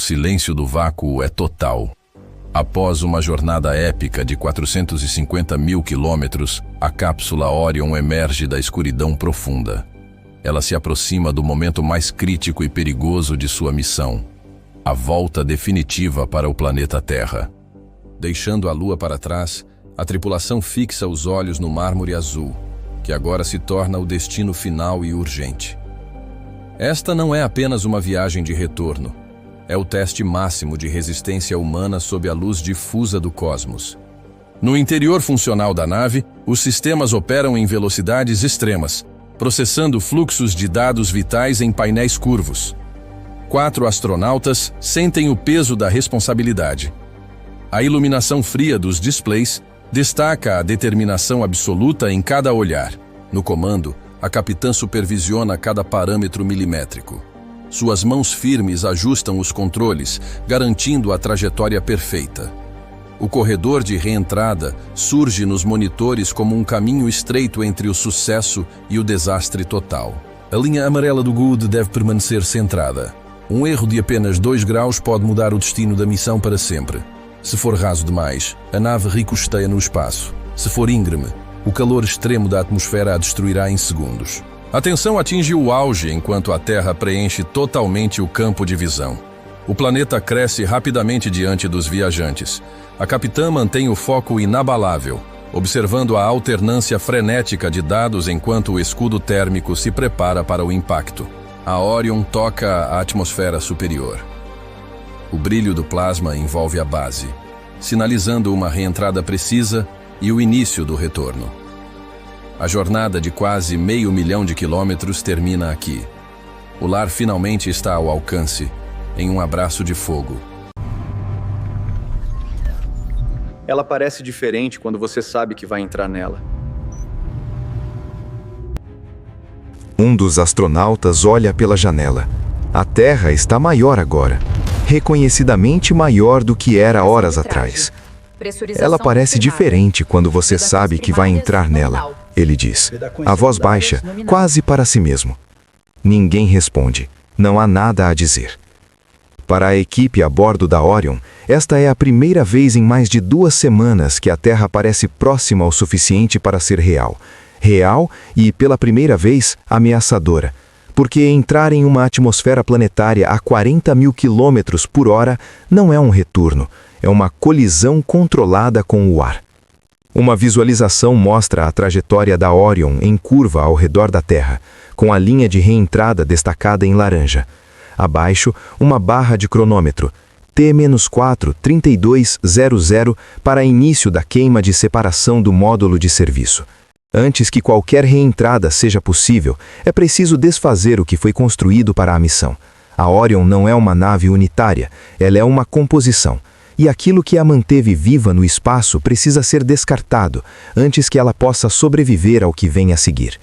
silêncio do vácuo é total. Após uma jornada épica de 450 mil quilômetros, a cápsula Orion emerge da escuridão profunda. Ela se aproxima do momento mais crítico e perigoso de sua missão, a volta definitiva para o planeta Terra. Deixando a Lua para trás, a tripulação fixa os olhos no mármore azul, que agora se torna o destino final e urgente. Esta não é apenas uma viagem de retorno. É o teste máximo de resistência humana sob a luz difusa do cosmos. No interior funcional da nave, os sistemas operam em velocidades extremas, processando fluxos de dados vitais em painéis curvos. 4 astronautas sentem o peso da responsabilidade. A iluminação fria dos displays destaca a determinação absoluta em cada olhar. No comando, a capitã supervisiona cada parâmetro milimétrico. Suas mãos firmes ajustam os controles, garantindo a trajetória perfeita. O corredor de reentrada surge nos monitores como um caminho estreito entre o sucesso e o desastre total. A linha amarela do Good deve permanecer centrada. Um erro de apenas 2 graus pode mudar o destino da missão para sempre. Se for raso demais, a nave ricocheteia no espaço. Se for íngreme, o calor extremo da atmosfera a destruirá em segundos. A tensão atinge o auge enquanto a Terra preenche totalmente o campo de visão. O planeta cresce rapidamente diante dos viajantes. A capitã mantém o foco inabalável, observando a alternância frenética de dados enquanto o escudo térmico se prepara para o impacto. A Orion toca a atmosfera superior. O brilho do plasma envolve a base, sinalizando uma reentrada precisa e o início do retorno. A jornada de quase 500 mil de quilômetros termina aqui. O lar finalmente está ao alcance, em um abraço de fogo. Ela parece diferente quando você sabe que vai entrar nela. Um dos astronautas olha pela janela. A Terra está maior agora, reconhecidamente maior do que era horas atrás. Ela parece diferente quando você sabe que vai entrar nela, ele diz, a voz baixa, quase para si mesmo. Ninguém responde, não há nada a dizer. Para a equipe a bordo da Orion, esta é a primeira vez em mais de 2 semanas que a Terra parece próxima o suficiente para ser real. Real e, pela primeira vez, ameaçadora. Porque entrar em uma atmosfera planetária a 40 mil quilômetros por hora não é um retorno, é uma colisão controlada com o ar. Uma visualização mostra a trajetória da Orion em curva ao redor da Terra, com a linha de reentrada destacada em laranja. Abaixo, uma barra de cronômetro, T-4 3200 para início da queima de separação do módulo de serviço. Antes que qualquer reentrada seja possível, é preciso desfazer o que foi construído para a missão. A Orion não é uma nave unitária, ela é uma composição. E aquilo que a manteve viva no espaço precisa ser descartado antes que ela possa sobreviver ao que vem a seguir.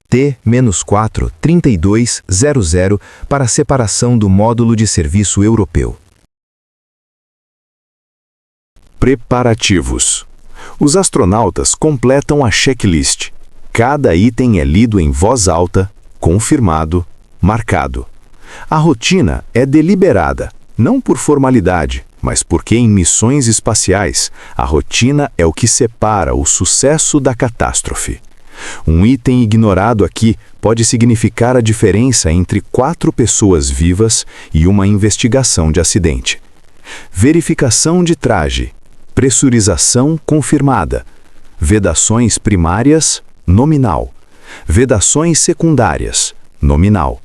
T-4 3200 para a separação do módulo de serviço europeu. Preparativos. Os astronautas completam a checklist. Cada item é lido em voz alta, confirmado, marcado. A rotina é deliberada, não por formalidade, mas porque em missões espaciais, a rotina é o que separa o sucesso da catástrofe. Um item ignorado aqui pode significar a diferença entre 4 pessoas vivas e uma investigação de acidente. Verificação de traje. Pressurização confirmada. Vedações primárias, nominal. Vedações secundárias, nominal.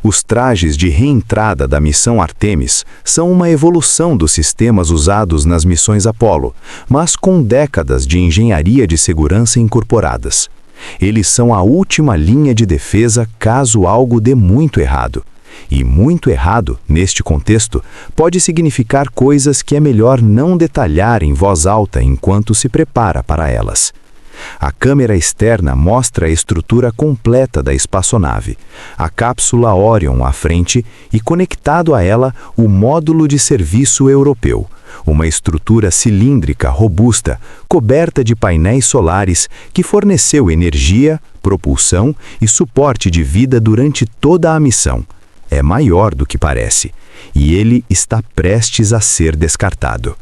Os trajes de reentrada da missão Artemis são uma evolução dos sistemas usados nas missões Apollo, mas com décadas de engenharia de segurança incorporadas. Eles são a última linha de defesa caso algo dê muito errado. E muito errado, neste contexto, pode significar coisas que é melhor não detalhar em voz alta enquanto se prepara para elas. A câmera externa mostra a estrutura completa da espaçonave, a cápsula Orion à frente e, conectado a ela, o módulo de serviço europeu, uma estrutura cilíndrica robusta, coberta de painéis solares que forneceu energia, propulsão e suporte de vida durante toda a missão. É maior do que parece. e ele está prestes a ser descartado.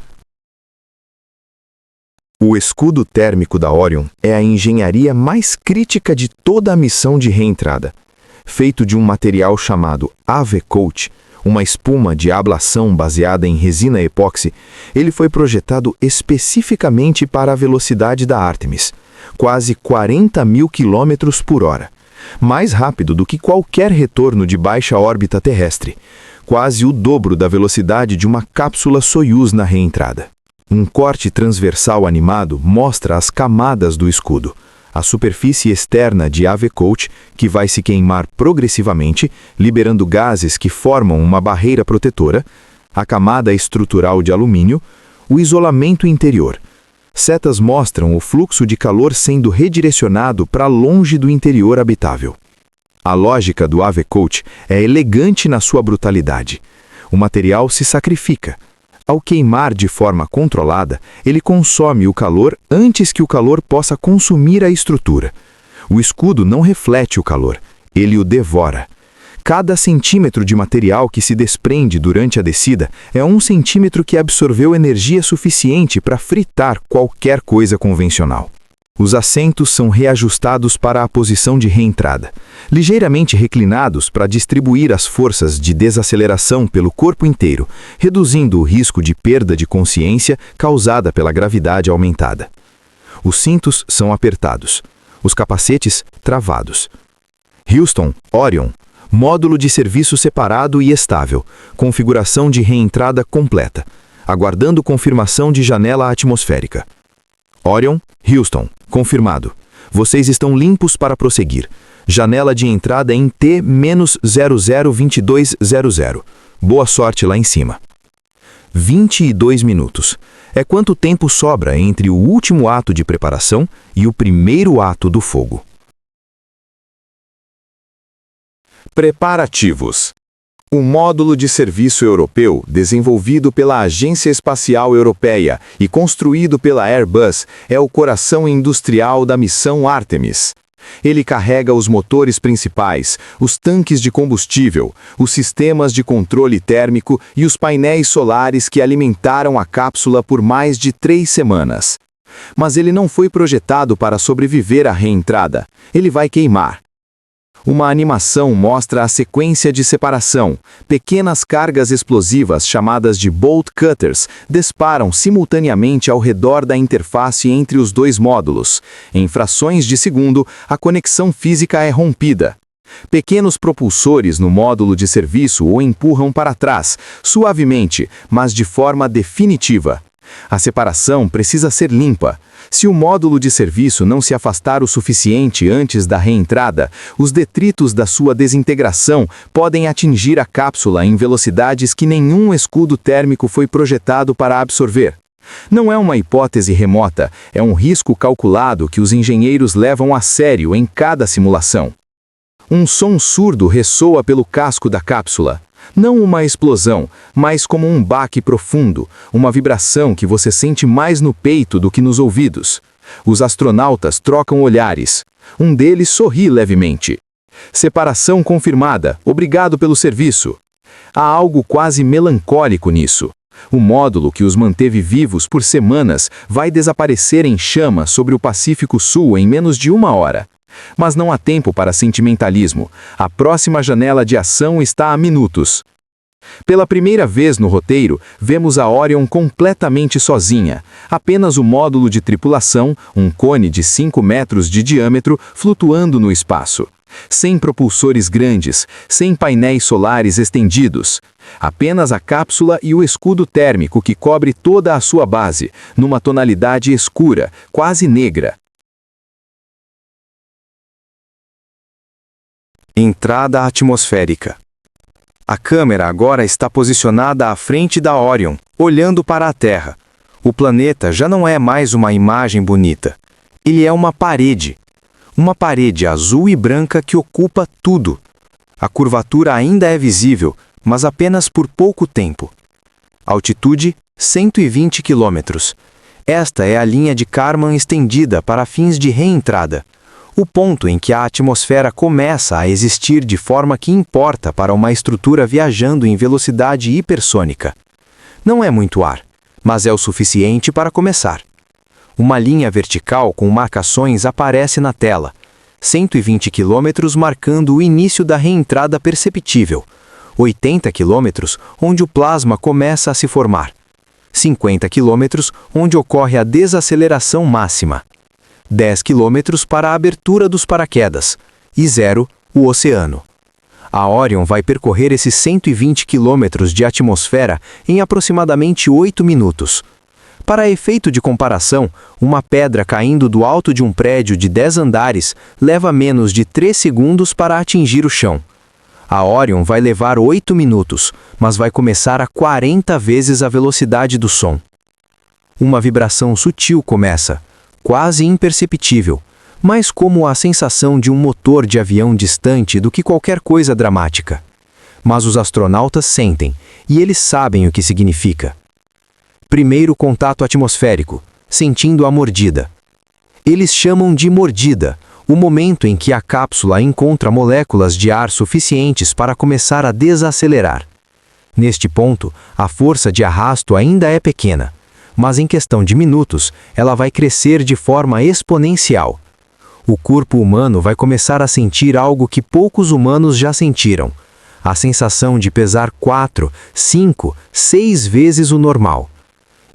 O escudo térmico da Orion é a engenharia mais crítica de toda a missão de reentrada. Feito de um material chamado AV-Coat, uma espuma de ablação baseada em resina epóxi, ele foi projetado especificamente para a velocidade da Artemis, quase 40.000 km/h, mais rápido do que qualquer retorno de baixa órbita terrestre, quase o dobro da velocidade de uma cápsula Soyuz na reentrada. Um corte transversal animado mostra as camadas do escudo. A superfície externa de AV-Coat, que vai se queimar progressivamente, liberando gases que formam uma barreira protetora, a camada estrutural de alumínio, o isolamento interior. Setas mostram o fluxo de calor sendo redirecionado para longe do interior habitável. A lógica do AV-Coat é elegante na sua brutalidade. O material se sacrifica. Ao queimar de forma controlada, ele consome o calor antes que o calor possa consumir a estrutura. O escudo não reflete o calor, ele o devora. Cada centímetro de material que se desprende durante a descida é 1 centímetro que absorveu energia suficiente para fritar qualquer coisa convencional. Os assentos são reajustados para a posição de reentrada, ligeiramente reclinados para distribuir as forças de desaceleração pelo corpo inteiro, reduzindo o risco de perda de consciência causada pela gravidade aumentada. Os cintos são apertados, os capacetes travados. Houston, Orion, módulo de serviço separado e estável, configuração de reentrada completa, aguardando confirmação de janela atmosférica. Orion, Houston, confirmado. Vocês estão limpos para prosseguir. Janela de entrada em T-002200. Boa sorte lá em cima. 22 minutos. É quanto tempo sobra entre o último ato de preparação e o primeiro ato do fogo. Preparativos. O módulo de serviço europeu, desenvolvido pela Agência Espacial Europeia e construído pela Airbus, é o coração industrial da missão Artemis. Ele carrega os motores principais, os tanques de combustível, os sistemas de controle térmico e os painéis solares que alimentaram a cápsula por mais de 3 semanas. Mas ele não foi projetado para sobreviver à reentrada. Ele vai queimar. Uma animação mostra a sequência de separação. Pequenas cargas explosivas chamadas de bolt cutters disparam simultaneamente ao redor da interface entre os dois módulos. Em frações de segundo, a conexão física é rompida. Pequenos propulsores no módulo de serviço o empurram para trás, suavemente, mas de forma definitiva. A separação precisa ser limpa. Se o módulo de serviço não se afastar o suficiente antes da reentrada, os detritos da sua desintegração podem atingir a cápsula em velocidades que nenhum escudo térmico foi projetado para absorver. Não é uma hipótese remota, é um risco calculado que os engenheiros levam a sério em cada simulação. Um som surdo ressoa pelo casco da cápsula. Não uma explosão, mas como um baque profundo, uma vibração que você sente mais no peito do que nos ouvidos. Os astronautas trocam olhares. Um deles sorri levemente. Separação confirmada, obrigado pelo serviço. Há algo quase melancólico nisso. O módulo que os manteve vivos por semanas vai desaparecer em chamas sobre o Pacífico Sul em menos de 1 hora. Mas não há tempo para sentimentalismo. A próxima janela de ação está a minutos. Pela primeira vez no roteiro, vemos a Orion completamente sozinha. Apenas o módulo de tripulação, um cone de 5 metros de diâmetro, flutuando no espaço. Sem propulsores grandes, sem painéis solares estendidos. Apenas a cápsula e o escudo térmico que cobre toda a sua base, numa tonalidade escura, quase negra. Entrada atmosférica. A câmera agora está posicionada à frente da Orion, olhando para a Terra. O planeta já não é mais uma imagem bonita. Ele é uma parede. Uma parede azul e branca que ocupa tudo. A curvatura ainda é visível, mas apenas por pouco tempo. Altitude, 120 km. Esta é a linha de Kármán estendida para fins de reentrada. o ponto em que a atmosfera começa a existir de forma que importa para uma estrutura viajando em velocidade hipersônica. Não é muito ar, mas é o suficiente para começar. Uma linha vertical com marcações aparece na tela, 120 km marcando o início da reentrada perceptível, 80 km onde o plasma começa a se formar, 50 km onde ocorre a desaceleração máxima, 10 km para a abertura dos paraquedas e 0, o oceano. A Orion vai percorrer esses 120 km de atmosfera em aproximadamente 8 minutos. Para efeito de comparação, uma pedra caindo do alto de um prédio de 10 andares leva menos de 3 segundos para atingir o chão. A Orion vai levar 8 minutos, mas vai começar a 40 vezes a velocidade do som. Uma vibração sutil começa, quase imperceptível, mais como a sensação de um motor de avião distante do que qualquer coisa dramática. Mas os astronautas sentem, e eles sabem o que significa. Primeiro contato atmosférico, sentindo a mordida. Eles chamam de mordida o momento em que a cápsula encontra moléculas de ar suficientes para começar a desacelerar. Neste ponto, a força de arrasto ainda é pequena, mas em questão de minutos, ela vai crescer de forma exponencial. O corpo humano vai começar a sentir algo que poucos humanos já sentiram: a sensação de pesar 4, 5, 6 vezes o normal.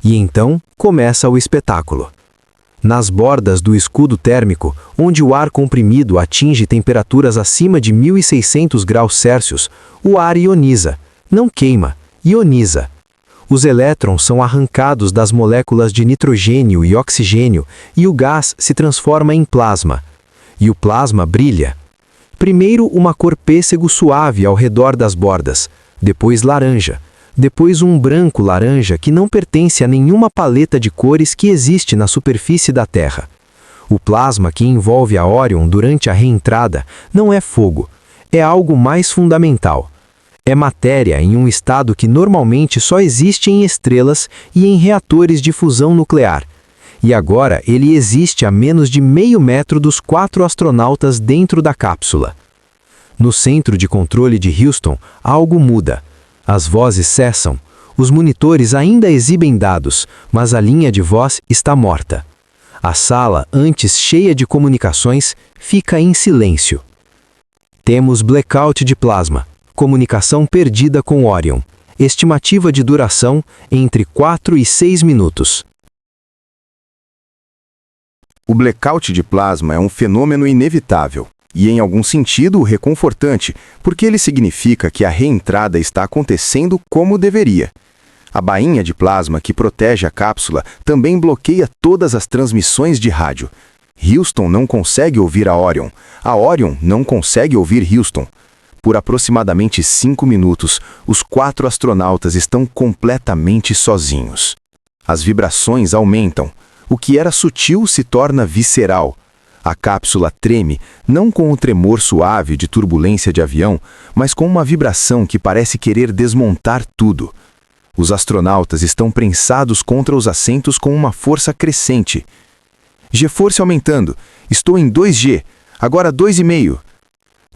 E então começa o espetáculo. Nas bordas do escudo térmico, onde o ar comprimido atinge temperaturas acima de 1600 graus Celsius, o ar ioniza, não queima, ioniza. Os elétrons são arrancados das moléculas de nitrogênio e oxigênio e o gás se transforma em plasma. E o plasma brilha. Primeiro uma cor pêssego suave ao redor das bordas, depois laranja, depois um branco laranja que não pertence a nenhuma paleta de cores que existe na superfície da Terra. O plasma que envolve a Orion durante a reentrada não é fogo, é algo mais fundamental. É matéria em um estado que normalmente só existe em estrelas e em reatores de fusão nuclear. E agora ele existe a menos de meio metro dos 4 astronautas dentro da cápsula. No centro de controle de Houston, algo muda. As vozes cessam. Os monitores ainda exibem dados, mas a linha de voz está morta. A sala, antes cheia de comunicações, fica em silêncio. Temos blackout de plasma. Comunicação perdida com Orion. Estimativa de duração entre 4 e 6 minutos. O blackout de plasma é um fenômeno inevitável e, em algum sentido, reconfortante, porque ele significa que a reentrada está acontecendo como deveria. A bainha de plasma que protege a cápsula também bloqueia todas as transmissões de rádio. Houston não consegue ouvir a Orion não consegue ouvir Houston. Por aproximadamente 5 minutos, os 4 astronautas estão completamente sozinhos. As vibrações aumentam. O que era sutil se torna visceral. A cápsula treme, não com o tremor suave de turbulência de avião, mas com uma vibração que parece querer desmontar tudo. Os astronautas estão prensados contra os assentos com uma força crescente. G-force aumentando. Estou em 2G, agora 2,5.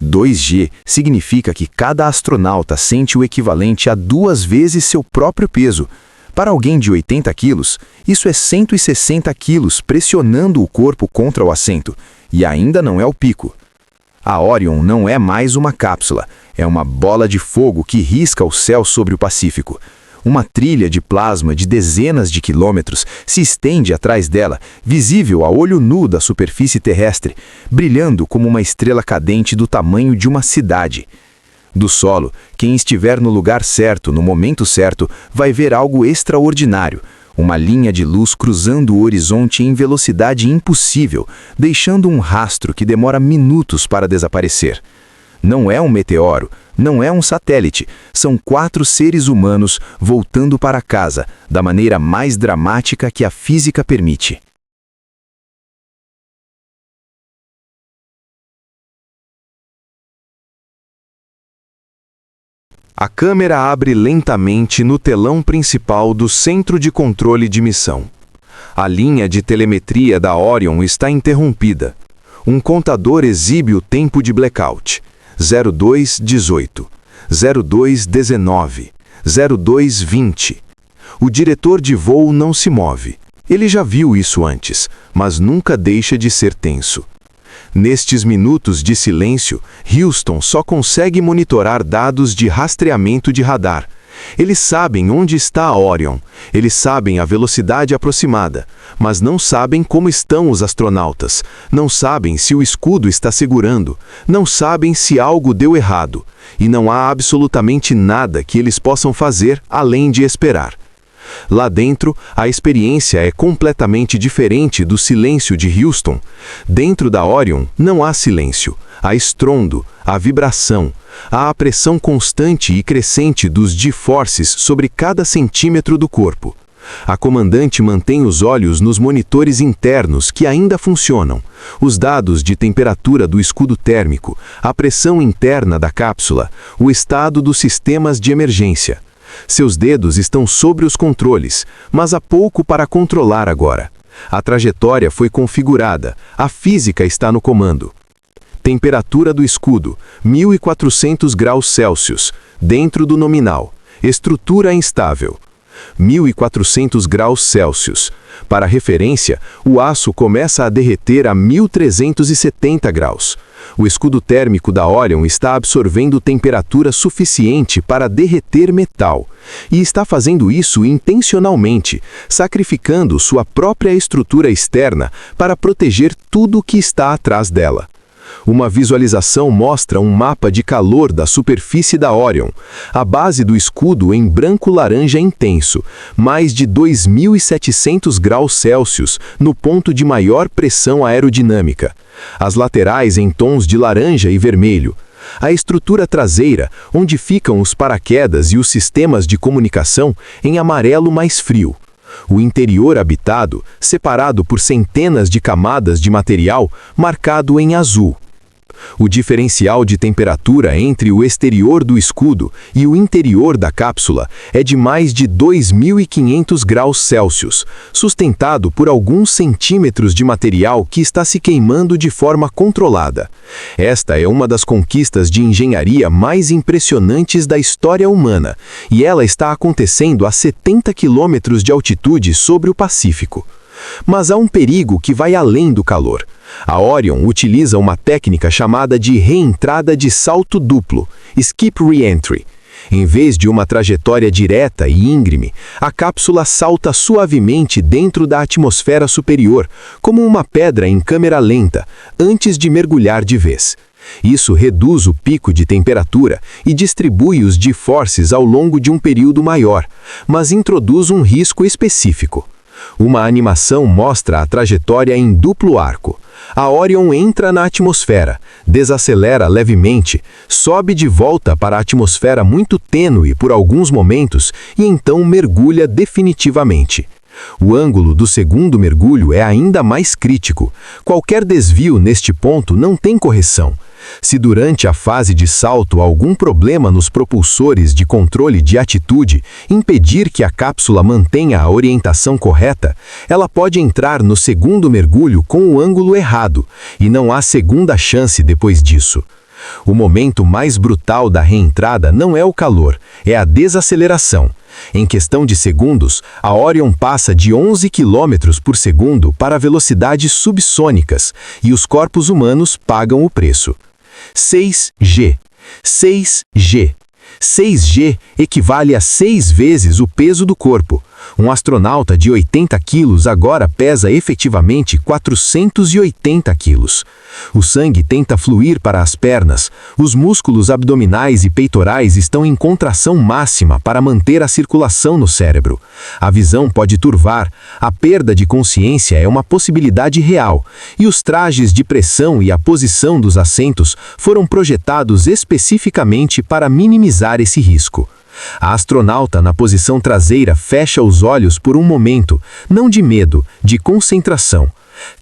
2G significa que cada astronauta sente o equivalente a 2 vezes seu próprio peso. Para alguém de 80 quilos, isso é 160 quilos pressionando o corpo contra o assento, e ainda não é o pico. A Orion não é mais uma cápsula, é uma bola de fogo que risca o céu sobre o Pacífico. Uma trilha de plasma de dezenas de quilômetros se estende atrás dela, visível a olho nu da superfície terrestre, brilhando como uma estrela cadente do tamanho de uma cidade. Do solo, quem estiver no lugar certo, no momento certo, vai ver algo extraordinário, uma linha de luz cruzando o horizonte em velocidade impossível, deixando um rastro que demora minutos para desaparecer. Não é um meteoro, não é um satélite, são 4 seres humanos voltando para casa, da maneira mais dramática que a física permite. A câmera abre lentamente no telão principal do centro de controle de missão. A linha de telemetria da Orion está interrompida. Um contador exibe o tempo de blackout. 02:18, 02:19, 02:20. O diretor de voo não se move. Ele já viu isso antes, mas nunca deixa de ser tenso. Nestes minutos de silêncio, Houston só consegue monitorar dados de rastreamento de radar. Eles sabem onde está a Orion, eles sabem a velocidade aproximada, mas não sabem como estão os astronautas, não sabem se o escudo está segurando, não sabem se algo deu errado, e não há absolutamente nada que eles possam fazer além de esperar. Lá dentro, a experiência é completamente diferente do silêncio de Houston. Dentro da Orion não há silêncio, há estrondo, há vibração, há a pressão constante e crescente dos G-forces sobre cada centímetro do corpo. A comandante mantém os olhos nos monitores internos que ainda funcionam, os dados de temperatura do escudo térmico, a pressão interna da cápsula, o estado dos sistemas de emergência. Seus dedos estão sobre os controles, mas há pouco para controlar agora. A trajetória foi configurada, a física está no comando. Temperatura do escudo, 1400 graus Celsius, dentro do nominal. Estrutura instável. 1400 graus Celsius. Para referência, o aço começa a derreter a 1370 graus. O escudo térmico da Orion está absorvendo temperatura suficiente para derreter metal, e está fazendo isso intencionalmente, sacrificando sua própria estrutura externa para proteger tudo o que está atrás dela. Uma visualização mostra um mapa de calor da superfície da Orion, a base do escudo em branco-laranja intenso, mais de 2.700 graus Celsius no ponto de maior pressão aerodinâmica. As laterais em tons de laranja e vermelho. A estrutura traseira, onde ficam os paraquedas e os sistemas de comunicação, em amarelo mais frio. O interior habitado, separado por centenas de camadas de material, marcado em azul. O diferencial de temperatura entre o exterior do escudo e o interior da cápsula é de mais de 2.500 graus Celsius, sustentado por alguns centímetros de material que está se queimando de forma controlada. Esta é uma das conquistas de engenharia mais impressionantes da história humana, e ela está acontecendo a 70 quilômetros de altitude sobre o Pacífico. Mas há um perigo que vai além do calor. A Orion utiliza uma técnica chamada de reentrada de salto duplo, skip reentry. Em vez de uma trajetória direta e íngreme, a cápsula salta suavemente dentro da atmosfera superior, como uma pedra em câmera lenta, antes de mergulhar de vez. Isso reduz o pico de temperatura e distribui os G-forces ao longo de um período maior, mas introduz um risco específico. Uma animação mostra a trajetória em duplo arco. A Orion entra na atmosfera, desacelera levemente, sobe de volta para a atmosfera muito tênue por alguns momentos e então mergulha definitivamente. O ângulo do segundo mergulho é ainda mais crítico. Qualquer desvio neste ponto não tem correção. Se durante a fase de salto algum problema nos propulsores de controle de atitude impedir que a cápsula mantenha a orientação correta, ela pode entrar no segundo mergulho com o ângulo errado, e não há segunda chance depois disso. O momento mais brutal da reentrada não é o calor, é a desaceleração. Em questão de segundos, a Orion passa de 11 km por segundo para velocidades subsônicas, e os corpos humanos pagam o preço. 6G. 6G. 6G equivale a 6 vezes o peso do corpo. Um astronauta de 80 quilos agora pesa efetivamente 480 quilos. O sangue tenta fluir para as pernas, os músculos abdominais e peitorais estão em contração máxima para manter a circulação no cérebro. A visão pode turvar, a perda de consciência é uma possibilidade real, e os trajes de pressão e a posição dos assentos foram projetados especificamente para minimizar esse risco. A astronauta na posição traseira fecha os olhos por um momento, não de medo, de concentração.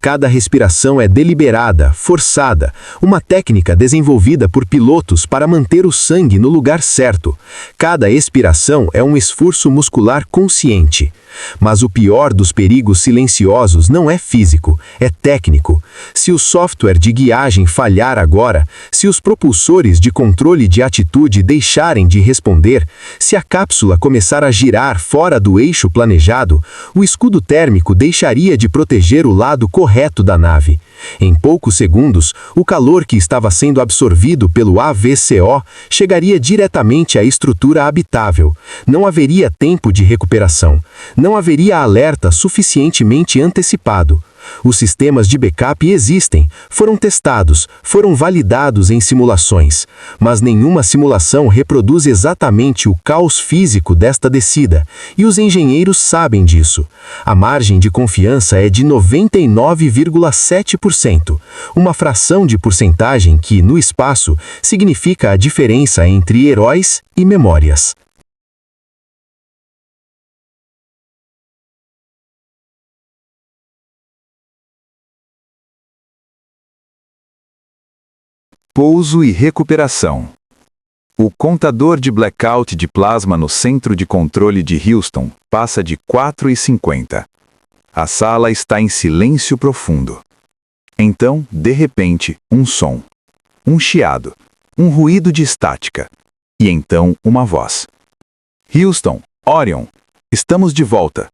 Cada respiração é deliberada, forçada, uma técnica desenvolvida por pilotos para manter o sangue no lugar certo. Cada expiração é um esforço muscular consciente. Mas o pior dos perigos silenciosos não é físico, é técnico. Se o software de guiagem falhar agora, se os propulsores de controle de atitude deixarem de responder, se a cápsula começar a girar fora do eixo planejado, o escudo térmico deixaria de proteger o lado correto da nave. Em poucos segundos, o calor que estava sendo absorvido pelo AVCO chegaria diretamente à estrutura habitável. Não haveria tempo de recuperação. Não haveria alerta suficientemente antecipado. Os sistemas de backup existem, foram testados, foram validados em simulações, mas nenhuma simulação reproduz exatamente o caos físico desta descida, e os engenheiros sabem disso. A margem de confiança é de 99,7%, uma fração de porcentagem que, no espaço, significa a diferença entre heróis e memórias. Pouso e recuperação. O contador de blackout de plasma no centro de controle de Houston passa de 4,50. A sala está em silêncio profundo. Então, de repente, um som. Um chiado. Um ruído de estática. E então, uma voz. Houston, Orion, estamos de volta.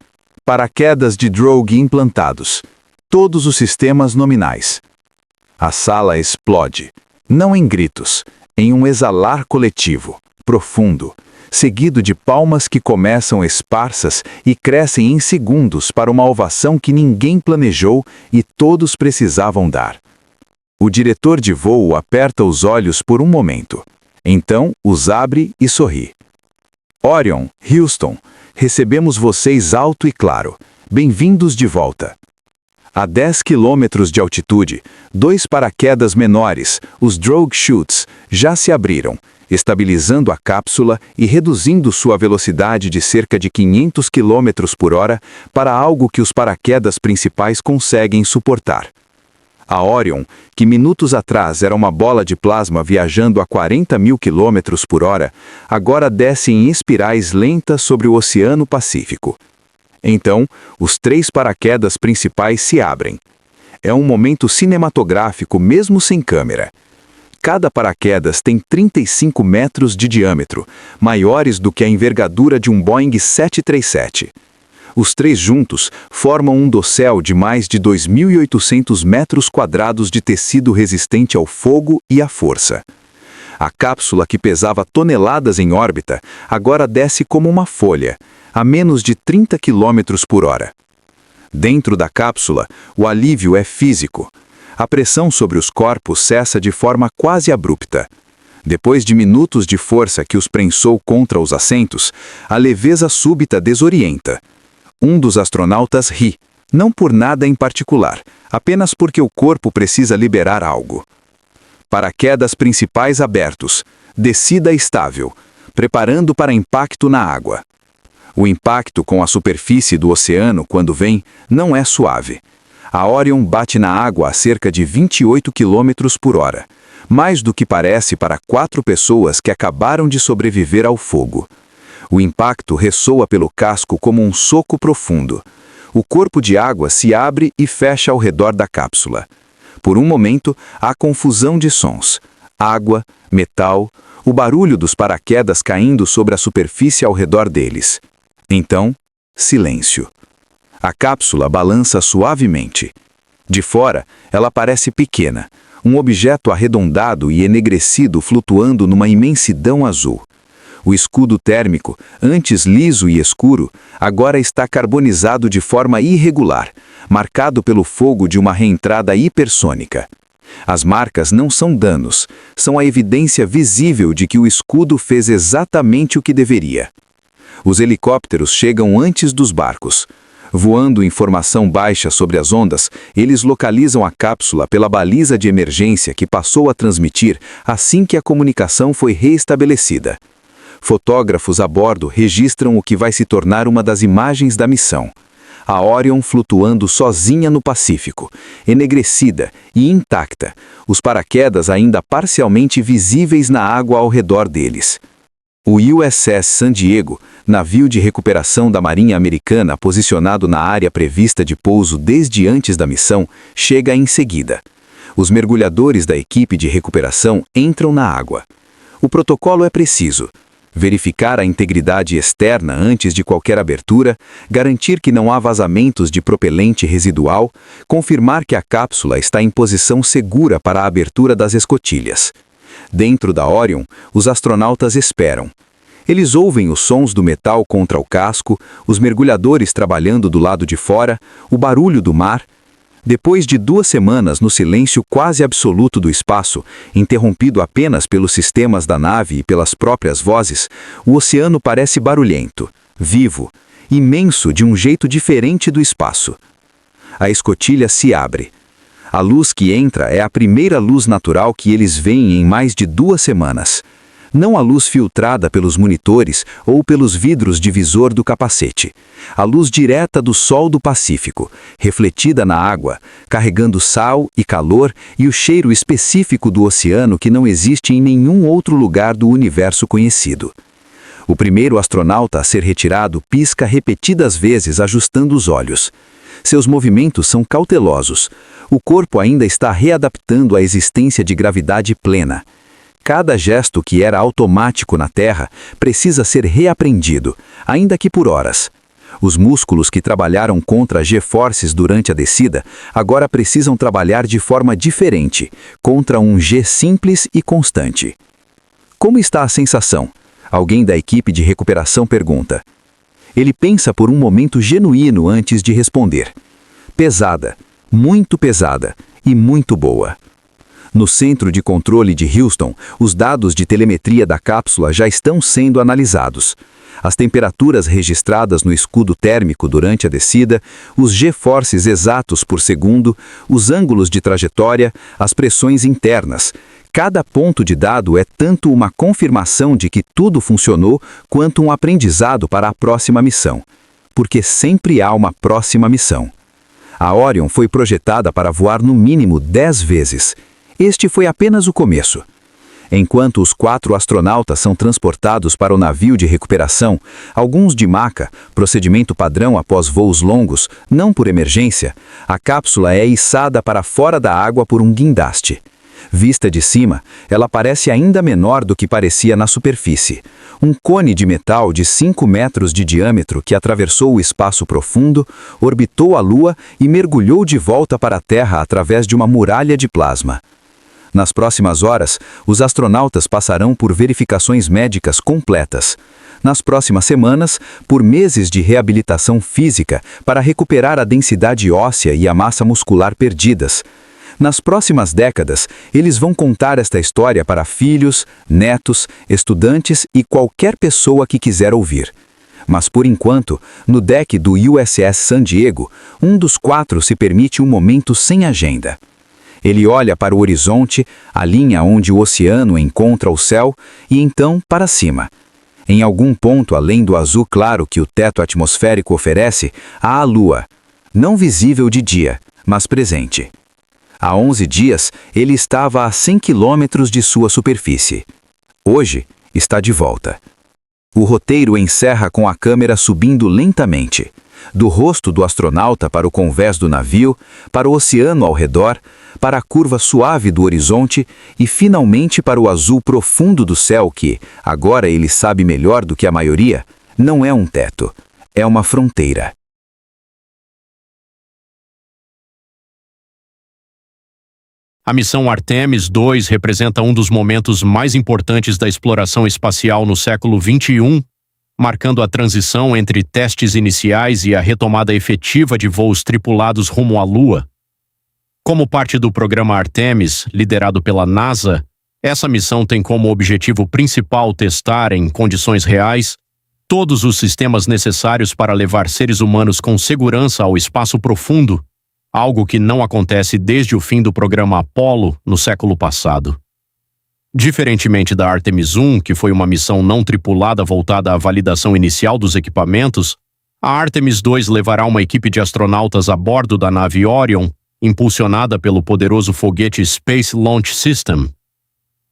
Paraquedas de drogue implantados. Todos os sistemas nominais. A sala explode. Não em gritos, em um exalar coletivo, profundo, seguido de palmas que começam esparsas e crescem em segundos para uma ovação que ninguém planejou e todos precisavam dar. O diretor de voo aperta os olhos por um momento. Então, os abre e sorri. Orion, Houston, recebemos vocês alto e claro. Bem-vindos de volta. A 10 quilômetros de altitude, 2 paraquedas menores, os drogue chutes, já se abriram, estabilizando a cápsula e reduzindo sua velocidade de cerca de 500 km por hora para algo que os paraquedas principais conseguem suportar. A Orion, que minutos atrás era uma bola de plasma viajando a 40.000 km por hora, agora desce em espirais lentas sobre o Oceano Pacífico. Então, os 3 paraquedas principais se abrem. É um momento cinematográfico mesmo sem câmera. Cada paraquedas tem 35 metros de diâmetro, maiores do que a envergadura de um Boeing 737. Os 3 juntos formam um dossel de mais de 2.800 metros quadrados de tecido resistente ao fogo e à força. A cápsula que pesava toneladas em órbita agora desce como uma folha, a menos de 30 km por hora. Dentro da cápsula, o alívio é físico. A pressão sobre os corpos cessa de forma quase abrupta. Depois de minutos de força que os prensou contra os assentos, a leveza súbita desorienta. Um dos astronautas ri, não por nada em particular, apenas porque o corpo precisa liberar algo. Paraquedas principais abertos, descida estável, preparando para impacto na água. O impacto com a superfície do oceano, quando vem, não é suave. A Orion bate na água a cerca de 28 km por hora, mais do que parece para 4 pessoas que acabaram de sobreviver ao fogo. O impacto ressoa pelo casco como um soco profundo. O corpo de água se abre e fecha ao redor da cápsula. Por um momento, há confusão de sons. Água, metal, o barulho dos paraquedas caindo sobre a superfície ao redor deles. Então, silêncio. A cápsula balança suavemente. De fora, ela parece pequena, um objeto arredondado e enegrecido flutuando numa imensidão azul. O escudo térmico, antes liso e escuro, agora está carbonizado de forma irregular, marcado pelo fogo de uma reentrada hipersônica. As marcas não são danos, são a evidência visível de que o escudo fez exatamente o que deveria. Os helicópteros chegam antes dos barcos. Voando em formação baixa sobre as ondas, eles localizam a cápsula pela baliza de emergência que passou a transmitir assim que a comunicação foi reestabelecida. Fotógrafos a bordo registram o que vai se tornar uma das imagens da missão. A Orion flutuando sozinha no Pacífico, enegrecida e intacta, os paraquedas ainda parcialmente visíveis na água ao redor deles. O USS San Diego, navio de recuperação da Marinha Americana posicionado na área prevista de pouso desde antes da missão, chega em seguida. Os mergulhadores da equipe de recuperação entram na água. O protocolo é preciso: verificar a integridade externa antes de qualquer abertura, garantir que não há vazamentos de propelente residual, confirmar que a cápsula está em posição segura para a abertura das escotilhas. Dentro da Orion, os astronautas esperam. Eles ouvem os sons do metal contra o casco, os mergulhadores trabalhando do lado de fora, o barulho do mar. Depois de 2 semanas no silêncio quase absoluto do espaço, interrompido apenas pelos sistemas da nave e pelas próprias vozes, o oceano parece barulhento, vivo, imenso de um jeito diferente do espaço. A escotilha se abre. A luz que entra é a primeira luz natural que eles veem em mais de 2 semanas. Não a luz filtrada pelos monitores ou pelos vidros de visor do capacete. A luz direta do Sol do Pacífico, refletida na água, carregando sal e calor e o cheiro específico do oceano que não existe em nenhum outro lugar do universo conhecido. O primeiro astronauta a ser retirado pisca repetidas vezes ajustando os olhos. Seus movimentos são cautelosos. O corpo ainda está readaptando à existência de gravidade plena. Cada gesto que era automático na Terra precisa ser reaprendido, ainda que por horas. Os músculos que trabalharam contra G-forces durante a descida agora precisam trabalhar de forma diferente, contra um G simples e constante. Como está a sensação? Alguém da equipe de recuperação pergunta. Ele pensa por um momento genuíno antes de responder. Pesada, muito pesada e muito boa. No centro de controle de Houston, os dados de telemetria da cápsula já estão sendo analisados. As temperaturas registradas no escudo térmico durante a descida, os G-forces exatos por segundo, os ângulos de trajetória, as pressões internas. Cada ponto de dado é tanto uma confirmação de que tudo funcionou, quanto um aprendizado para a próxima missão. Porque sempre há uma próxima missão. A Orion foi projetada para voar no mínimo 10 vezes. Este foi apenas o começo. Enquanto os 4 astronautas são transportados para o navio de recuperação, alguns de maca, procedimento padrão após voos longos, não por emergência, a cápsula é içada para fora da água por um guindaste. Vista de cima, ela parece ainda menor do que parecia na superfície. Um cone de metal de 5 metros de diâmetro que atravessou o espaço profundo, orbitou a Lua e mergulhou de volta para a Terra através de uma muralha de plasma. Nas próximas horas, os astronautas passarão por verificações médicas completas. Nas próximas semanas, por meses de reabilitação física para recuperar a densidade óssea e a massa muscular perdidas. Nas próximas décadas, eles vão contar esta história para filhos, netos, estudantes e qualquer pessoa que quiser ouvir. Mas por enquanto, no deck do USS San Diego, um dos 4 se permite um momento sem agenda. Ele olha para o horizonte, a linha onde o oceano encontra o céu, e então para cima. Em algum ponto além do azul claro que o teto atmosférico oferece, há a Lua, não visível de dia, mas presente. Há 11 dias, ele estava a 100 quilômetros de sua superfície. Hoje, está de volta. O roteiro encerra com a câmera subindo lentamente, do rosto do astronauta para o convés do navio, para o oceano ao redor, para a curva suave do horizonte e, finalmente, para o azul profundo do céu que, agora ele sabe melhor do que a maioria, não é um teto, é uma fronteira. A missão Artemis II representa um dos momentos mais importantes da exploração espacial no século XXI, marcando a transição entre testes iniciais e a retomada efetiva de voos tripulados rumo à Lua. Como parte do programa Artemis, liderado pela NASA, essa missão tem como objetivo principal testar, em condições reais, todos os sistemas necessários para levar seres humanos com segurança ao espaço profundo, algo que não acontece desde o fim do programa Apollo no século passado. Diferentemente da Artemis I, que foi uma missão não tripulada voltada à validação inicial dos equipamentos, A Artemis II levará uma equipe de astronautas a bordo da nave Orion, impulsionada pelo poderoso foguete Space Launch System.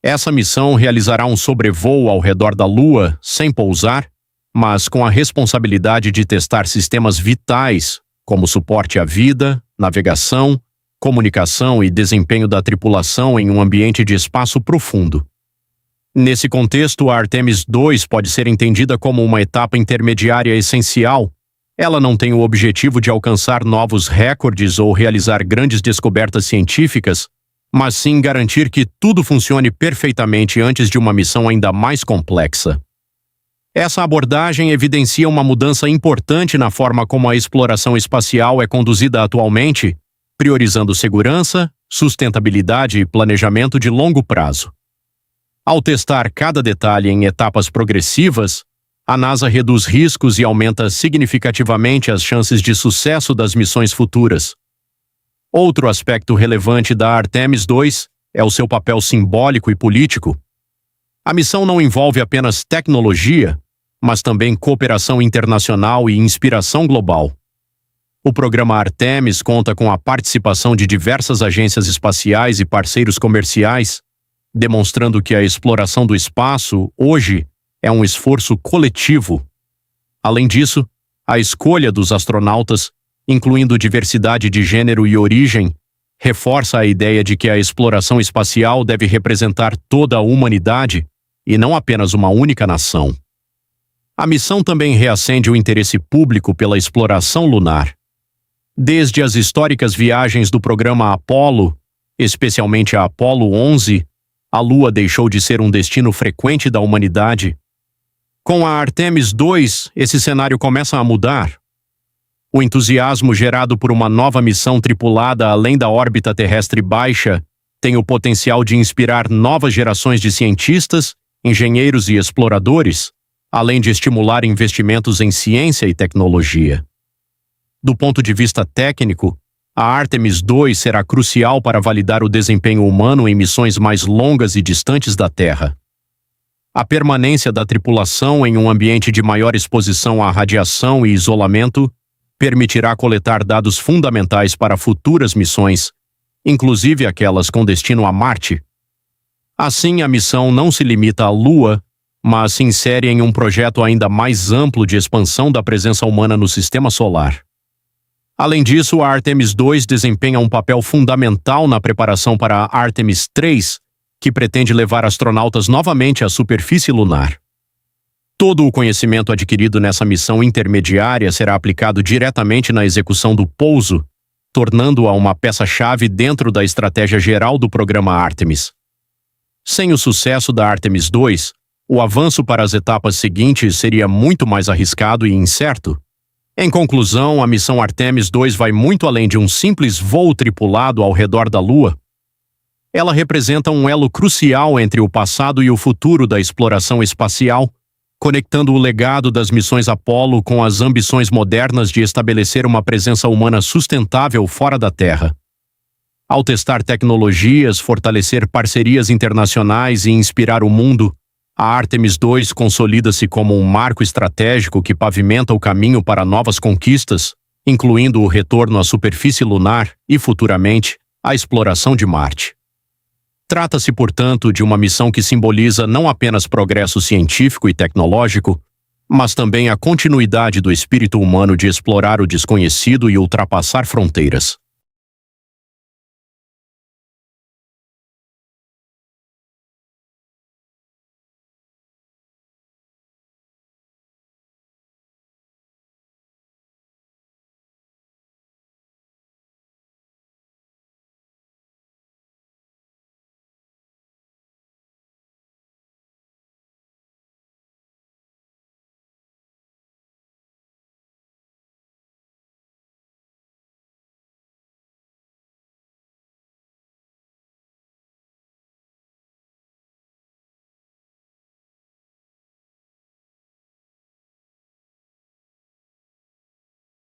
Essa missão realizará um sobrevoo ao redor da Lua, sem pousar, mas com a responsabilidade de testar sistemas vitais, como suporte à vida, navegação, comunicação e desempenho da tripulação em um ambiente de espaço profundo. Nesse contexto, a Artemis II pode ser entendida como uma etapa intermediária essencial. Ela não tem o objetivo de alcançar novos recordes ou realizar grandes descobertas científicas, mas sim garantir que tudo funcione perfeitamente antes de uma missão ainda mais complexa. Essa abordagem evidencia uma mudança importante na forma como a exploração espacial é conduzida atualmente, priorizando segurança, sustentabilidade e planejamento de longo prazo. Ao testar cada detalhe em etapas progressivas, a NASA reduz riscos e aumenta significativamente as chances de sucesso das missões futuras. Outro aspecto relevante da Artemis II é o seu papel simbólico e político. A missão não envolve apenas tecnologia, mas também cooperação internacional e inspiração global. O programa Artemis conta com a participação de diversas agências espaciais e parceiros comerciais, demonstrando que a exploração do espaço, hoje, é um esforço coletivo. Além disso, a escolha dos astronautas, incluindo diversidade de gênero e origem, reforça a ideia de que a exploração espacial deve representar toda a humanidade e não apenas uma única nação. A missão também reacende o interesse público pela exploração lunar. Desde as históricas viagens do programa Apollo, especialmente a Apollo 11, a Lua deixou de ser um destino frequente da humanidade. Com a Artemis II, esse cenário começa a mudar. O entusiasmo gerado por uma nova missão tripulada além da órbita terrestre baixa tem o potencial de inspirar novas gerações de cientistas, engenheiros e exploradores, além de estimular investimentos em ciência e tecnologia. Do ponto de vista técnico, a Artemis II será crucial para validar o desempenho humano em missões mais longas e distantes da Terra. A permanência da tripulação em um ambiente de maior exposição à radiação e isolamento permitirá coletar dados fundamentais para futuras missões, inclusive aquelas com destino a Marte. Assim, a missão não se limita à Lua, mas se insere em um projeto ainda mais amplo de expansão da presença humana no sistema solar. Além disso, a Artemis II desempenha um papel fundamental na preparação para a Artemis III, que pretende levar astronautas novamente à superfície lunar. Todo o conhecimento adquirido nessa missão intermediária será aplicado diretamente na execução do pouso, tornando-a uma peça-chave dentro da estratégia geral do programa Artemis. Sem o sucesso da Artemis II, o avanço para as etapas seguintes seria muito mais arriscado e incerto. Em conclusão, a missão Artemis II vai muito além de um simples voo tripulado ao redor da Lua. Ela representa um elo crucial entre o passado e o futuro da exploração espacial, conectando o legado das missões Apollo com as ambições modernas de estabelecer uma presença humana sustentável fora da Terra. Ao testar tecnologias, fortalecer parcerias internacionais e inspirar o mundo, a Artemis II consolida-se como um marco estratégico que pavimenta o caminho para novas conquistas, incluindo o retorno à superfície lunar e, futuramente, a exploração de Marte. Trata-se, portanto, de uma missão que simboliza não apenas progresso científico e tecnológico, mas também a continuidade do espírito humano de explorar o desconhecido e ultrapassar fronteiras.